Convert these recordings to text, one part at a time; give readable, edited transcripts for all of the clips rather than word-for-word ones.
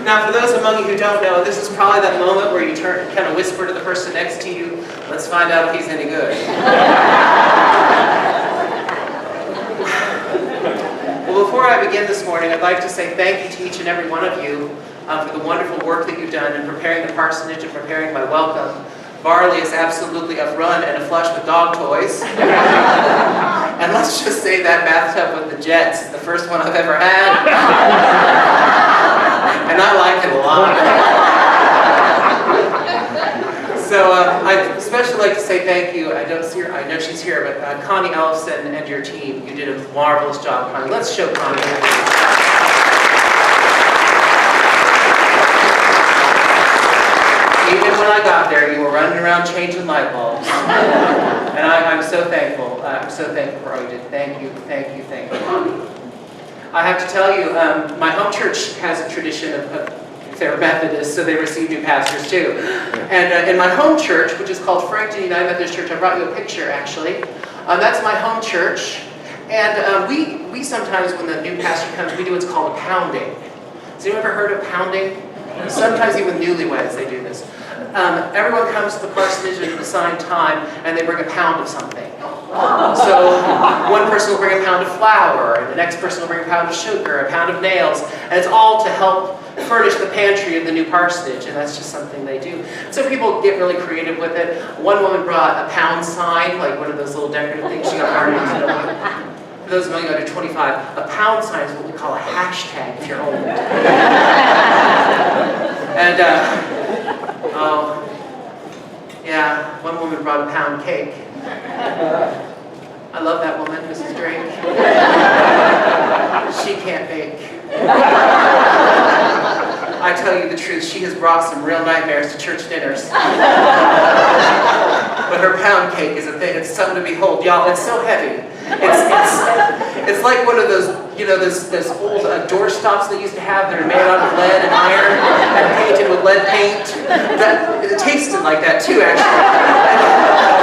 Now, for those among you who don't know, this is probably that moment where you kind of whisper to the person next to you, let's find out if he's any good. Well, before I begin this morning, I'd like to say thank you to each and every one of you for the wonderful work that you've done in preparing the parsonage and preparing my welcome. Barley is absolutely upfront and aflush with dog toys. And let's just say that bathtub with the jets is the first one I've ever had. And I like it a lot. So I'd especially like to say thank you. I know she's here, but Connie Ellison and your team, you did a marvelous job, Connie. Let's show Connie. Even when I got there, you were running around changing light bulbs. And I'm so thankful. I'm so thankful for all you did. Thank you, thank you, thank you, Connie. I have to tell you, my home church has a tradition of they're Methodists, so they receive new pastors too. And in my home church, which is called Frankton United Methodist Church, I brought you a picture actually. That's my home church. And we sometimes, when the new pastor comes, we do what's called a pounding. Has anyone ever heard of pounding? Sometimes even newlyweds, they do this. Everyone comes to the parsonage at an assigned time, and they bring a pound of something. So one person will bring a pound of flour, and the next person will bring a pound of sugar, a pound of nails, and it's all to help furnish the pantry of the new parsonage, and that's just something they do. So people get really creative with it. One woman brought a pound sign, like one of those little decorative things she got married to. For those of you under 25, a pound sign is what we call a hashtag if you're old. And, yeah, one woman brought a pound cake. I love that woman, Mrs. Drake. She can't bake. I tell you the truth, she has brought some real nightmares to church dinners. But her pound cake is a thing, it's something to behold. Y'all, it's so heavy. It's like one of those, you know, those old door stops they used to have that are made out of lead and iron and painted with lead paint. It tasted like that too, actually.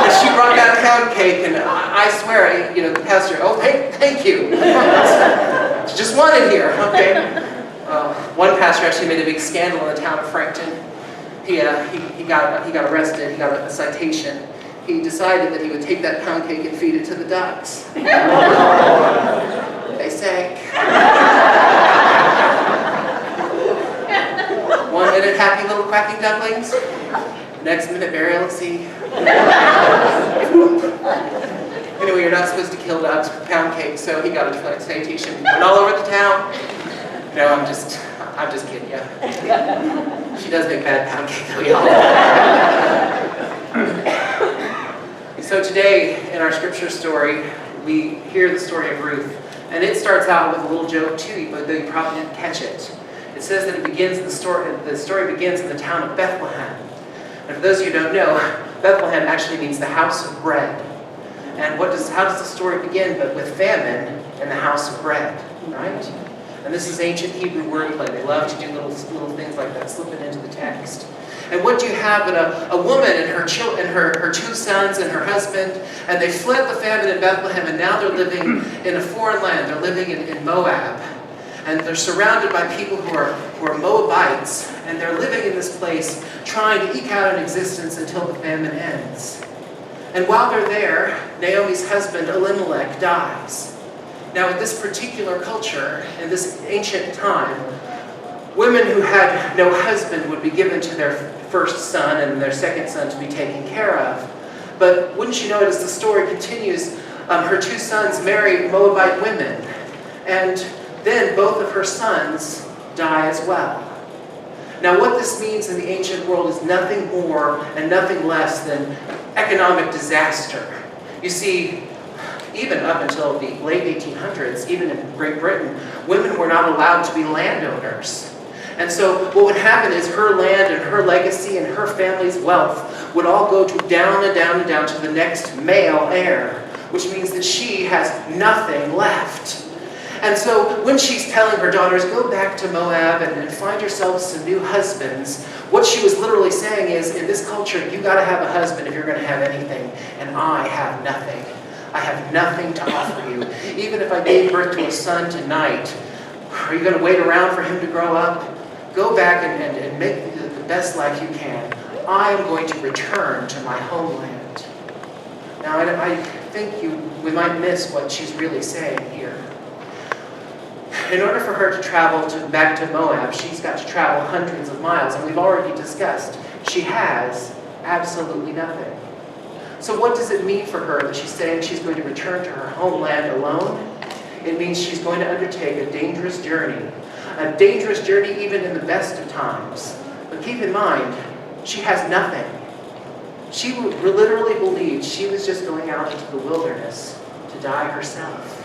And she brought that pound cake, and I swear, you know, the pastor, oh, thank you. Just wanted here, okay. One pastor actually made a big scandal in the town of Frankton. He got arrested, he got a citation. He decided that he would take that pound cake and feed it to the ducks. They sank. 1 minute happy little quacking ducklings. Next minute burial at sea. Anyway, you're not supposed to kill ducks with pound cake, so he got a citation. Went all over the town. No, I'm just kidding you. She does make bad pound cake, though, y'all. So today, in our scripture story, we hear the story of Ruth. And it starts out with a little joke too, but you probably didn't catch it. It says that the story begins in the town of Bethlehem. And for those of you who don't know, Bethlehem actually means the house of bread. And how does the story begin? But with famine in the house of bread, right? And this is ancient Hebrew wordplay. They love to do little things like that, slipping into the text. And what do you have but a woman and her two sons and her husband, and they fled the famine in Bethlehem, and now they're living in a foreign land. They're living in Moab. And they're surrounded by people who are Moabites, and they're living in this place trying to eke out an existence until the famine ends. And while they're there, Naomi's husband, Elimelech, dies. Now, in this particular culture, in this ancient time, women who had no husband would be given to their first son and their second son to be taken care of. But wouldn't you know it, as the story continues, her two sons marry Moabite women. And then both of her sons die as well. Now, what this means in the ancient world is nothing more and nothing less than economic disaster. You see, even up until the late 1800s, even in Great Britain, women were not allowed to be landowners. And so what would happen is her land and her legacy and her family's wealth would all go down and down and down to the next male heir, which means that she has nothing left. And so when she's telling her daughters, go back to Moab and find yourselves some new husbands, what she was literally saying is, in this culture, you got to have a husband if you're going to have anything, and I have nothing. I have nothing to offer you. Even if I gave birth to a son tonight, are you going to wait around for him to grow up? go back and make the best life you can. I am going to return to my homeland. Now, I think we might miss what she's really saying here. In order for her to travel back to Moab, she's got to travel hundreds of miles, and we've already discussed she has absolutely nothing. So what does it mean for her that she's saying she's going to return to her homeland alone? It means she's going to undertake a dangerous journey even in the best of times. But keep in mind, she has nothing. She literally believed she was just going out into the wilderness to die herself.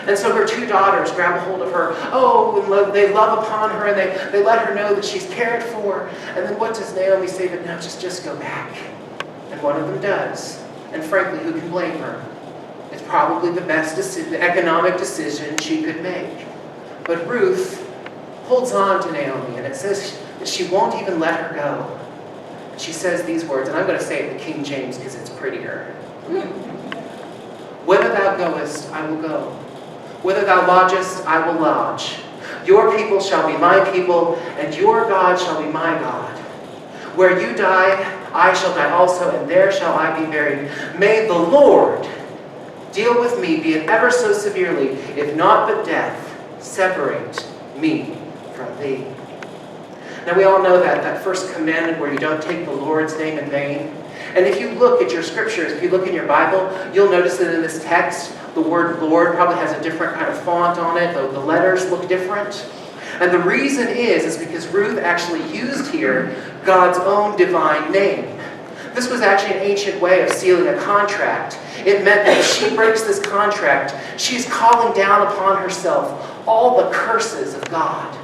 And so her two daughters grab a hold of her, and they love upon her, and they let her know that she's cared for. And then what does Naomi say? But no, just go back. And one of them does. And frankly, who can blame her? It's probably the best economic decision she could make. But Ruth holds on to Naomi, and it says that she won't even let her go. And she says these words, and I'm going to say it in King James because it's prettier. Whither thou goest, I will go. Whither thou lodgest, I will lodge. Your people shall be my people, and your God shall be my God. Where you die, I shall die also, and there shall I be buried. May the Lord deal with me, be it ever so severely, if not but death, separate me from thee. Now we all know that first commandment where you don't take the Lord's name in vain. And if you look at your scriptures, if you look in your Bible, you'll notice that in this text, the word Lord probably has a different kind of font on it. The letters look different. And the reason is because Ruth actually used here God's own divine name. This was actually an ancient way of sealing a contract. It meant that if she breaks this contract, she's calling down upon herself all the curses of God.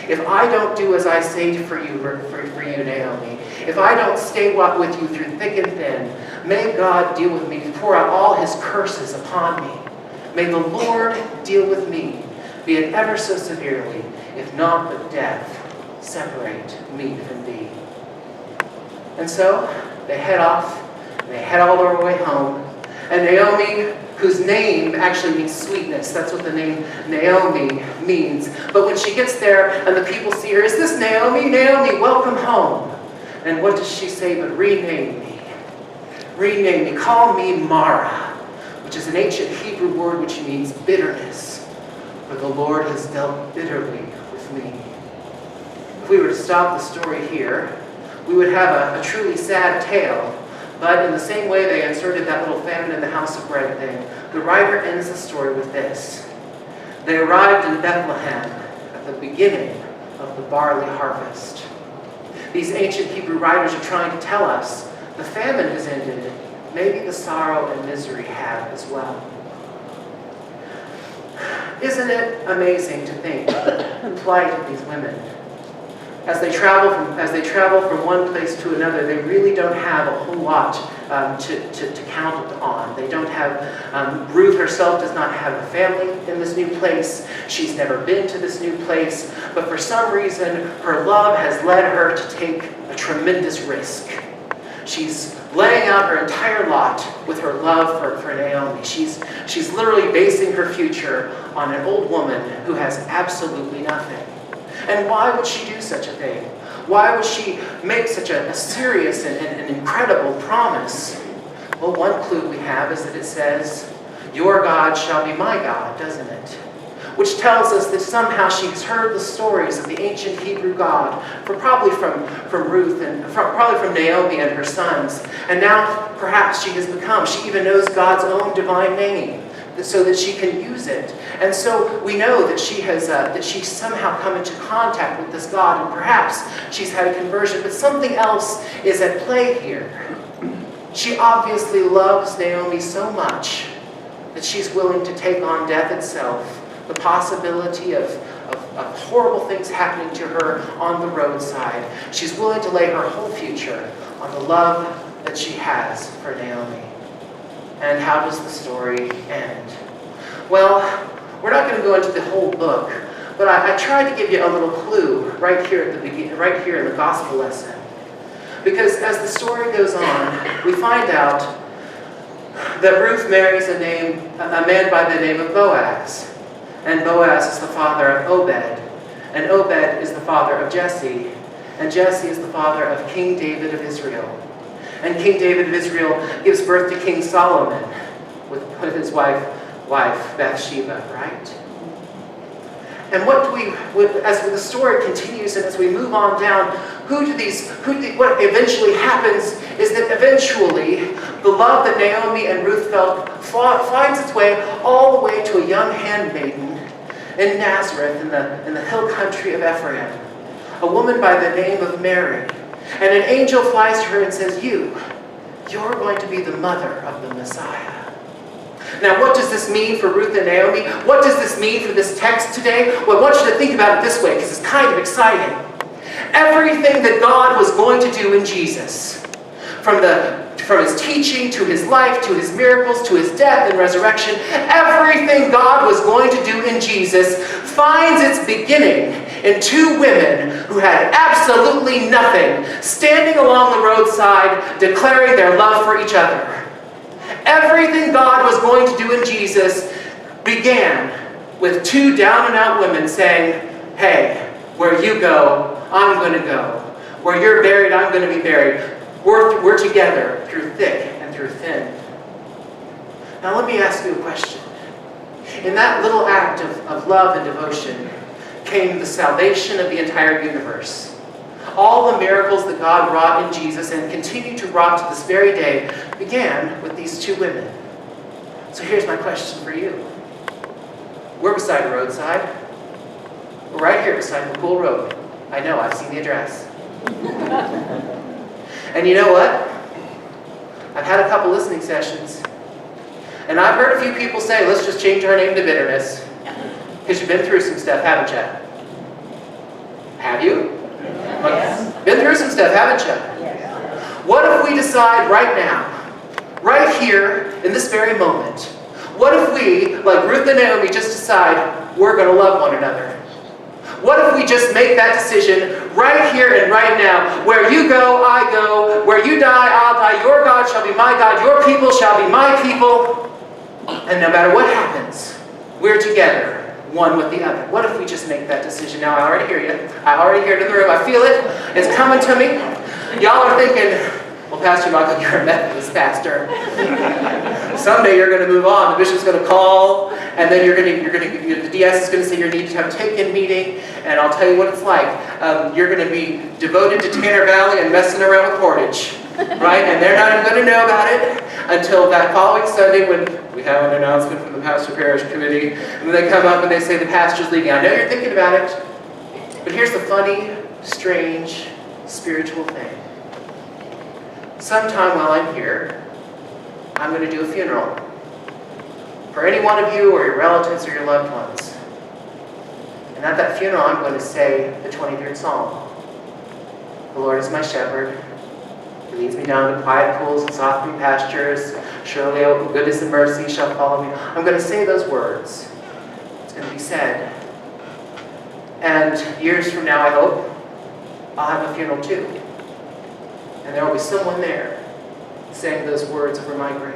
If I don't do as I say for you, Naomi, if I don't stay with you through thick and thin, may God deal with me, pour out all his curses upon me. May the Lord deal with me, be it ever so severely, if not but death, separate me from thee. And so they head off, and they head all their way home. And Naomi, whose name actually means sweetness, that's what the name Naomi means. But when she gets there and the people see her, is this Naomi? Naomi, welcome home. And what does she say but rename me? Rename me, call me Mara, which is an ancient Hebrew word which means bitterness. For the Lord has dealt bitterly with me. If we were to stop the story here, we would have a truly sad tale. But in the same way they inserted that little famine in the house of bread thing, the writer ends the story with this. They arrived in Bethlehem at the beginning of the barley harvest. These ancient Hebrew writers are trying to tell us the famine has ended. Maybe the sorrow and misery have as well. Isn't it amazing to think the plight of these women? As they travel from one place to another, they really don't have a whole lot to count on. They don't have, Ruth herself does not have a family in this new place. She's never been to this new place. But for some reason, her love has led her to take a tremendous risk. She's laying out her entire lot with her love for Naomi. She's literally basing her future on an old woman who has absolutely nothing. And why would she do such a thing? Why would she make such a serious and incredible promise? Well, one clue we have is that it says, your God shall be my God, doesn't it? Which tells us that somehow she's heard the stories of the ancient Hebrew God, probably from Ruth and probably from Naomi and her sons. And now perhaps she even knows God's own divine name, so that she can use it. And so we know that she's somehow come into contact with this God, and perhaps she's had a conversion, but something else is at play here. She obviously loves Naomi so much that she's willing to take on death itself, the possibility of horrible things happening to her on the roadside. She's willing to lay her whole future on the love that she has for Naomi. And how does the story end? Well, we're not going to go into the whole book, but I tried to give you a little clue right here at the beginning, right here in the gospel lesson. Because as the story goes on, we find out that Ruth marries a man by the name of Boaz. And Boaz is the father of Obed. And Obed is the father of Jesse. And Jesse is the father of King David of Israel. And King David of Israel gives birth to King Solomon with his wife Bathsheba, right? And as the story continues and as we move on down, what eventually happens is that eventually the love that Naomi and Ruth felt finds its way all the way to a young handmaiden in Nazareth in the hill country of Ephraim, a woman by the name of Mary. And an angel flies to her and says, you're going to be the mother of the Messiah. Now, what does this mean for Ruth and Naomi? What does this mean for this text today? Well, I want you to think about it this way, because it's kind of exciting. Everything that God was going to do in Jesus, from his teaching, to his life, to his miracles, to his death and resurrection, everything God was going to do in Jesus finds its beginning in two women who had absolutely nothing, standing along the roadside, declaring their love for each other. Everything God was going to do in Jesus began with two down-and-out women saying, hey, where you go, I'm going to go. Where you're buried, I'm going to be buried. We're together through thick and through thin. Now let me ask you a question. In that little act of love and devotion came the salvation of the entire universe. All the miracles that God wrought in Jesus and continue to wrought to this very day began with these two women. So here's my question for you. We're beside Roadside. We're right here beside McCool Road. I know, I've seen the address. And you know what? I've had a couple listening sessions. And I've heard a few people say, let's just change our name to Bitterness. Because you've been through some stuff, haven't you? Have you? Yes. Been through some stuff, haven't you? Yes. What if we decide right now, right here, in this very moment, what if we, like Ruth and Naomi, just decide we're going to love one another? What if we just make that decision right here and right now? Where you go, I go. Where you die, I'll die. Your God shall be my God. Your people shall be my people. And no matter what happens, we're together, one with the other. What if we just make that decision? Now, I already hear you. I already hear it in the room. I feel it. It's coming to me. Y'all are thinking, well, Pastor Michael, you're a Methodist pastor. Someday you're going to move on. The bishop's going to call, and then the DS is going to say you need to have a take-in meeting, and I'll tell you what it's like. You're going to be devoted to Tanner Valley and messing around with Portage, right? And they're not even going to know about it until that following Sunday when we have an announcement from the pastor parish committee, and then they come up and they say the pastor's leaving. I know you're thinking about it, but here's the funny, strange, spiritual thing. Sometime while I'm here, I'm going to do a funeral for any one of you or your relatives or your loved ones. And at that funeral, I'm going to say the 23rd Psalm. The Lord is my shepherd. He leads me down to quiet pools and soft green pastures. Surely goodness and mercy shall follow me. I'm going to say those words. It's going to be said. And years from now, I hope, I'll have a funeral too. And there will be someone there saying those words over my grave.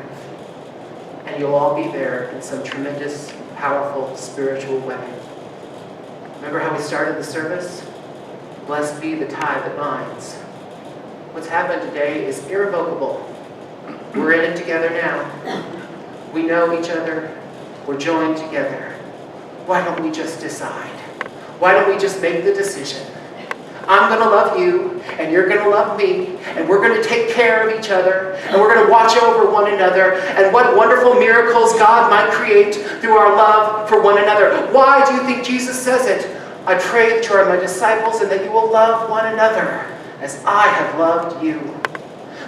And you'll all be there in some tremendous, powerful, spiritual way. Remember how we started the service? Blessed be the tie that binds. What's happened today is irrevocable. We're in it together now. We know each other. We're joined together. Why don't we just decide? Why don't we just make the decision? I'm going to love you, and you're going to love me, and we're going to take care of each other, and we're going to watch over one another, and what wonderful miracles God might create through our love for one another. Why do you think Jesus says it? I pray that you are my disciples and that you will love one another as I have loved you.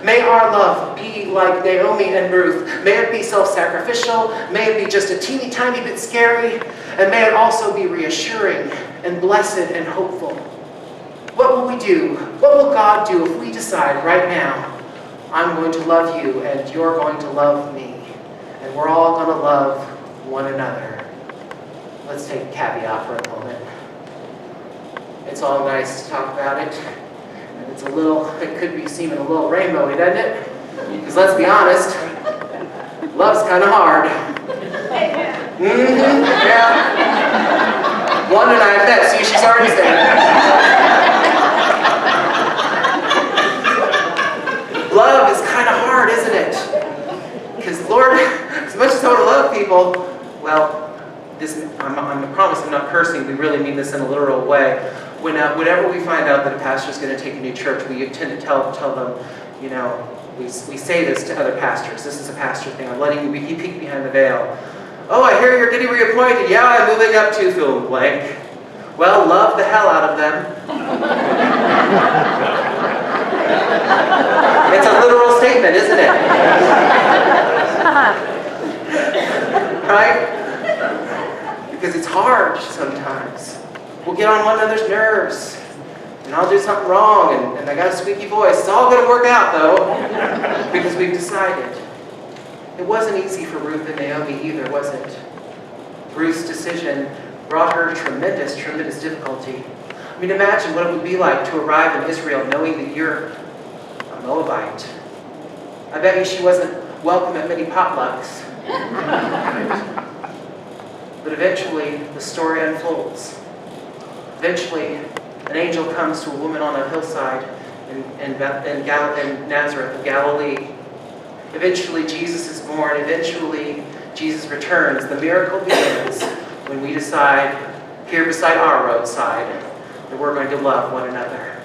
May our love be like Naomi and Ruth. May it be self-sacrificial. May it be just a teeny tiny bit scary. And may it also be reassuring and blessed and hopeful. What will we do? What will God do if we decide right now, I'm going to love you and you're going to love me. And we're all going to love one another. Let's take a caveat for a moment. It's all nice to talk about it. And it's it could be seeming a little rainbowy, doesn't it? Because let's be honest, love's kind of hard. Yeah. One and I bet. See, she's already saying it. Love is kind of hard, isn't it? Because Lord, as much as I want to love people, well, I promise I'm not cursing. We really mean this in a literal way. Whenever we find out that a pastor is going to take a new church, we tend to tell them, you know, we say this to other pastors. This is a pastor thing. I'm letting you peek behind the veil. Oh, I hear you're getting reappointed. Yeah, I'm moving up to fill in blank. Well, love the hell out of them. It's a literal statement, isn't it? Right? Because it's hard sometimes. We'll get on one another's nerves. And I'll do something wrong, and I got a squeaky voice. It's all going to work out, though, because we've decided. It wasn't easy for Ruth and Naomi either, was it? Ruth's decision brought her tremendous, tremendous difficulty. I mean, imagine what it would be like to arrive in Israel knowing that you're a Moabite. I bet you she wasn't welcome at many potlucks. But eventually, the story unfolds. Eventually, an angel comes to a woman on a hillside in Nazareth of Galilee. Eventually, Jesus is born. Eventually, Jesus returns. The miracle begins when we decide, here beside our roadside, that we're going to love one another.